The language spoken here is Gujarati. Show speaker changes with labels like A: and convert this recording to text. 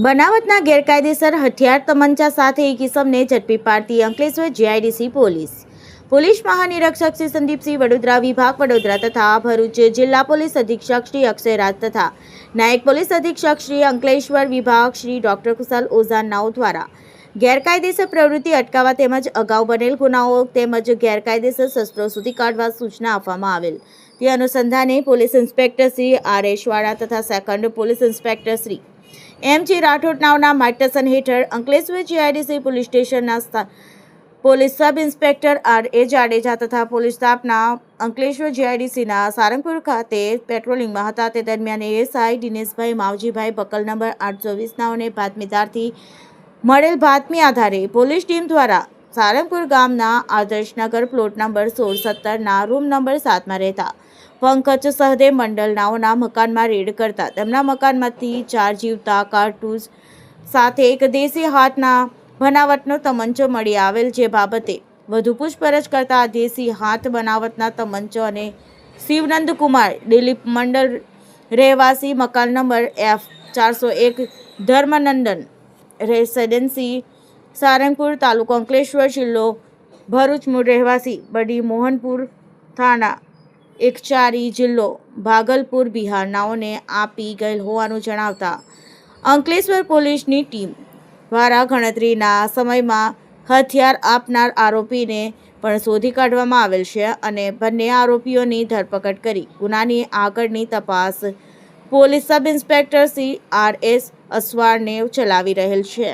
A: બનાવટના ગેરકાયદેસર હથિયાર તમંચા સાથે એક ઇસમને ઝડપી પાડતી અંકલેશ્વર જીઆઈડીસી પોલીસ મહાનિરીક્ષક શ્રી સંદીપસિંહ વડોદરા વિભાગ વડોદરા તથા ભરૂચ જિલ્લા પોલીસ અધિક્ષક શ્રી અક્ષયરાજ તથા નાયક પોલીસ અધિક્ષક શ્રી અંકલેશ્વર વિભાગ શ્રી ડોક્ટર કુશલ ઓઝા નાઓ દ્વારા ગેરકાયદેસર પ્રવૃત્તિ અટકાવવા તેમજ અગાઉ બનેલ ગુનાઓ તેમજ ગેરકાયદેસર શસ્ત્રો સુધી કાઢવા સૂચના આપવામાં આવેલ તે અનુસંધાને પોલીસ ઇન્સ્પેક્ટર શ્રી આર.એસ. વાળા તથા સેકન્ડ પોલીસ ઇન્સ્પેક્ટર શ્રી એમ.જી. રાઠોડ નાઓના માર્ગદર્શન હેઠળ અંકલેશ્વર જીઆઈડીસી પોલીસ સ્ટેશનના પોલીસ સબ ઇન્સ્પેક્ટર આર.એ. જાડેજા તથા પોલીસ સ્ટાફના અંકલેશ્વર જીઆઈડીસીના સારંગપુર ખાતે પેટ્રોલિંગમાં હતા તે દરમિયાન ASI Dineshbhai Mavjibhai buckle number 824 નાઓને બાતમીદારથી મળેલ બાતમી આધારે પોલીસ ટીમ દ્વારા સારંગપુર ગામના Adarsh Nagar plot number 1617ના room number 7માં રહેતા પંકજ સહદેવ મંડલ નાઓના મકાનમાં રેડ કરતા તેમના મકાનમાંથી 4 જીવતા કારતૂસ સાથે એક દેશી હાથના બનાવટનો તમંચો મળી આવેલ જે બાબતે વધુ પૂછપરછ કરતા દેશી હાથ બનાવટના તમંચો અને શિવનંદ કુમાર દિલીપ મંડલ રહેવાસી મકાન number F401 Dharmanandan residency Sarangpur તાલુકો અંકલેશ્વર જિલ્લો ભરૂચ મૂળ રહેવાસી બડી મોહનપુર થાણા એકચારી જિલ્લો ભાગલપુર બિહાર નાઓને આપી ગયેલ હોવાનું જણાવતા અંકલેશ્વર પોલીસની ટીમ દ્વારા ગણતરીના સમયમાં હથિયાર આપનાર આરોપીને પણ શોધી કાઢવામાં આવેલ છે અને બંને આરોપીઓની ધરપકડ કરી ગુનાની આગળની તપાસ પોલીસ સબ ઇન્સ્પેક્ટર શ્રી આર.એસ. અસવારને ચલાવી રહેલ છે.